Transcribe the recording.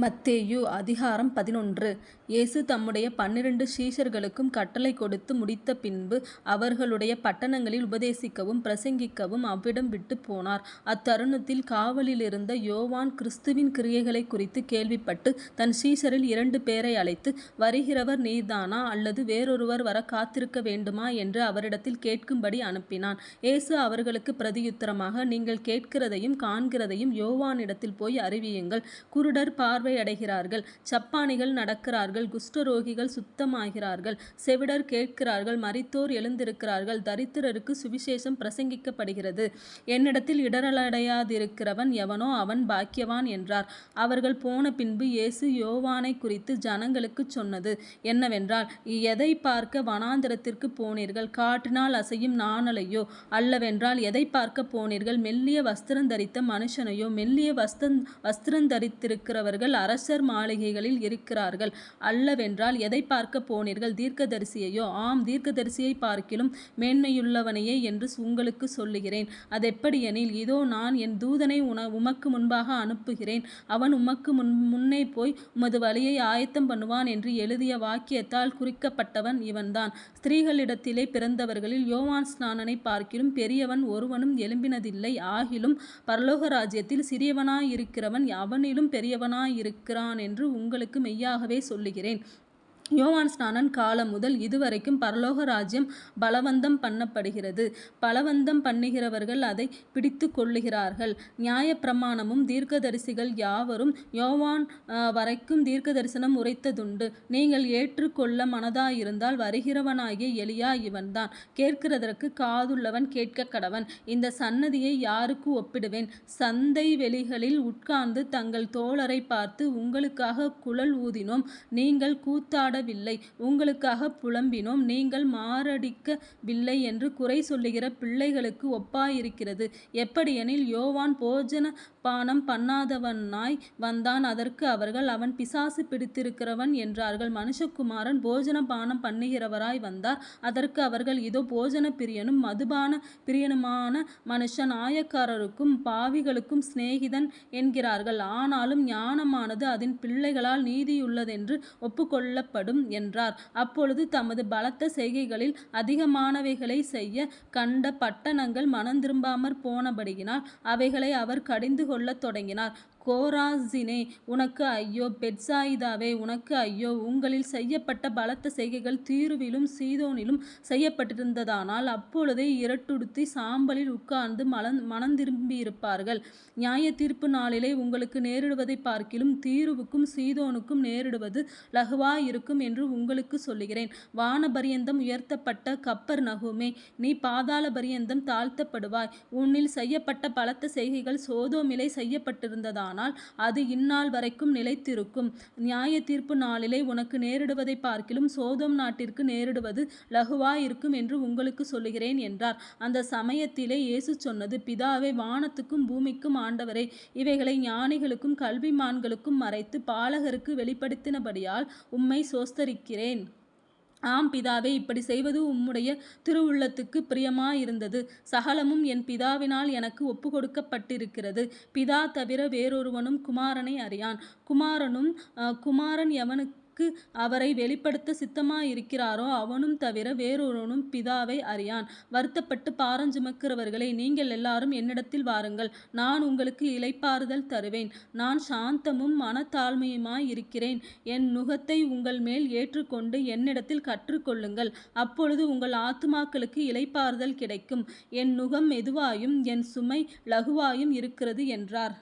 மத்தேயு அதிகாரம் 11. இயேசு தம்முடைய 12 சீஷர்களுக்கும் கட்டளை கொடுத்து முடித்த பின்பு அவர்களுடைய பட்டணங்களில் உபதேசிக்கவும் பிரசங்கிக்கவும் அவ்விடம் விட்டுப் போனார். அத்தருணத்தில் காவலிலிருந்த யோவான் கிறிஸ்துவின் கிரியைகளைக் குறித்து கேள்விப்பட்டு தன் சீஷரில் 2 பேரை அழைத்து, வருகிறவர் நீர்தானா, அல்லது வேறொருவர் வர காத்திருக்க வேண்டுமா என்று அவரிடத்தில் கேட்கும்படி அனுப்பினான். இயேசு அவர்களுக்கு பிரதியுத்தரமாக, நீங்கள் கேட்கிறதையும் காண்கிறதையும் யோவானிடத்தில் போய் அறிவியுங்கள். குருடர் பார்வை அடைகிறார்கள், சப்பாணிகள் நடக்கிறார்கள், குஷ்டரோகிகள் சுத்தமாகிறார்கள், செவிடர் கேட்கிறார்கள், மரித்தோர் எழுந்திருக்கிறார்கள், தரித்திரருக்கு சுவிசேஷம் பிரசங்கிக்கப்படுகிறது. என்னிடத்தில் இடரலடையாதிருக்கிறவன் எவனோ அவன் பாக்கியவான் என்றார். அவர்கள் போன பின்பு இயேசு யோவானை குறித்து ஜனங்களுக்குச் சொன்னது என்னவென்றால், எதை பார்க்க வனாந்திரத்திற்கு போனீர்கள்? காற்றினால் அசையும் நாணலையோ? அல்லவென்றால் எதை பார்க்க போனீர்கள்? மெல்லிய வஸ்திரந்தரித்த மனுஷனையோ? மெல்லிய வஸ்திரந்தரித்திருக்கிறவர்கள் அரசர் மாளிகைகளில் இருக்கிறார்கள். அல்லவென்றால் எதை பார்க்க போனீர்கள்? தீர்க்கதரிசியையோ? ஆம், தீர்க்கதரிசியை பார்க்கிலும் மேன்மையுள்ளவனையே என்று உங்களுக்கு சொல்லுகிறேன். அதெப்படியெனில், இதோ நான் என் தூதனை உமக்கு முன்பாக அனுப்புகிறேன். அவன் உமக்கு முன்னே போய் உமது வழியை ஆயத்தம் பண்ணுவான் என்று எழுதிய வாக்கியத்தால் குறிக்கப்பட்டவன் இவன்தான். ஸ்திரீகளிடத்திலே பிறந்தவர்களில் யோவான் ஸ்நானனை பார்க்கிலும் பெரியவன் ஒருவனும் எழும்பினதில்லை. ஆகிலும் பரலோக ராஜ்யத்தில் சிறியவனாயிருக்கிறவன் அவனிலும் பெரியவனாயிருக்கிறான் என்று உங்களுக்கு மெய்யாகவே சொல்லுகிறேன். யோவான் ஸ்நானன் காலம் முதல் இதுவரைக்கும் பரலோக ராஜ்யம் பலவந்தம் பண்ணப்படுகிறது. பலவந்தம் பண்ணுகிறவர்கள் அதை பிடித்து கொள்ளுகிறார்கள். நியாயப்பிரமாணமும் தீர்க்கதரிசிகள் யாவரும் யோவான் வரைக்கும் தீர்க்க தரிசனம் உரைத்ததுண்டு. நீங்கள் ஏற்றுக்கொள்ள மனதாயிருந்தால் வருகிறவனாகிய எலியா இவன்தான். கேட்கிறதற்கு காதுள்ளவன் கேட்கக் கடவன். இந்த சன்னதியை யாருக்கு ஒப்பிடுவேன்? சந்தை வெளிகளில் உட்கார்ந்து தங்கள் தோழரை பார்த்து, உங்களுக்காக குழல் ஊதினோம், நீங்கள் கூத்தாட வில்லை, உங்களுக்காக புலம்பினோம், நீங்கள் மாரடிக்கவில்லை என்று குறை சொல்லுகிற பிள்ளைகளுக்கு ஒப்பாயிருக்கிறது. எப்படியெனில், யோவான் போஜன பானம் பண்ணாதவனாய் வந்தான். அதற்கு அவர்கள், அவன் பிசாசு பிடித்திருக்கிறவன் என்றார்கள். மனுஷகுமாரன் போஜன பானம் பண்ணுகிறவராய் வந்தார். அதற்கு அவர்கள், இதோ போஜன பிரியனும் மதுபான பிரியனுமான மனுஷன், ஆயக்காரருக்கும் பாவிகளுக்கும் சிநேகிதன் என்கிறார்கள். ஆனாலும் ஞானமானது அதன் பிள்ளைகளால் நீதியுள்ளதென்று ஒப்புக்கொள்ளப்படும் என்றார். அப்பொழுது தமது பலத்த செய்கைகளில் அதிகமானவைகளை செய்ய கண்ட பட்டணங்கள் மனந்திரும்பாமற் போனபடியினால் அவைகளை அவர் கடிந்து கொள்ளத் தொடங்கினார். கோராசினே, உனக்கு ஐயோ! பெத்சாயிதாவே, உனக்கு ஐயோ! உங்களில் செய்யப்பட்ட பலத்த செய்கைகள் தீருவிலும் சீதோனிலும் செய்யப்பட்டிருந்ததானால் அப்பொழுதே இரட்டுடுத்தி சாம்பலில் உட்கார்ந்து மனந்திரும்பியிருப்பார்கள். நியாய தீர்ப்பு நாளிலே உங்களுக்கு நேரிடுவதை பார்க்கிலும் தீருவுக்கும் சீதோனுக்கும் நேரிடுவது லகுவாயிருக்கும் என்று உங்களுக்கு சொல்லுகிறேன். வானபரியந்தம் உயர்த்தப்பட்ட கப்பர்நகூமே, நீ பாதாள பரியந்தம் தாழ்த்தப்படுவாய். உன்னில் செய்யப்பட்ட பலத்த செய்கைகள் சோதோமிலே செய்யப்பட்டிருந்ததானால் அது இந்நாள் வரைக்கும் நிலைத்திருக்கும். நியாய தீர்ப்பு நாளிலே உனக்கு நேரிடுவதை பார்க்கிலும் சோதோம் நாட்டிற்கு நேரிடுவது லகுவாயிருக்கும் என்று உங்களுக்கு சொல்லுகிறேன் என்றார். அந்த சமயத்திலே இயேசு சொன்னது, பிதாவே, வானத்துக்கும் பூமிக்கும் ஆண்டவரே, இவைகளை ஞானிகளுக்கும் கல்விமான்களுக்கும் மறைத்து பாலகருக்கு வெளிப்படுத்தினபடியால் உம்மை ஸ்தோத்திரிக்கிறேன். ஆம் பிதாவே, இப்படி செய்வது உம்முடைய திருவுள்ளத்துக்கு பிரியமாயிருந்தது. சகலமும் என் பிதாவினால் எனக்கு ஒப்புக்கொடுக்கப்பட்டிருக்கிறது. பிதா தவிர வேறொருவனும் குமாரனை அறியான். குமாரன் எவனுக்கு அவரை வெளிப்படுத்த சித்தமாயிருக்கிறாரோ அவனும் தவிர வேறொருவனும் பிதாவை அறியான். வருத்தப்பட்டு பாரஞ்சுமக்கிறவர்களே, நீங்கள் எல்லாரும் என்னிடத்தில் வாருங்கள், நான் உங்களுக்கு இளைப்பாறுதல் தருவேன். நான் சாந்தமும் மனத்தாழ்மையுமாயிருக்கிறேன். என் நுகத்தை உங்கள் மேல் ஏற்றுக்கொண்டு என்னிடத்தில் கற்றுக்கொள்ளுங்கள். அப்பொழுது உங்கள் ஆத்துமாக்களுக்கு இளைப்பாறுதல் கிடைக்கும். என் நுகம் மெதுவாயும் என் சுமை லகுவாயும் இருக்கிறது என்றார்.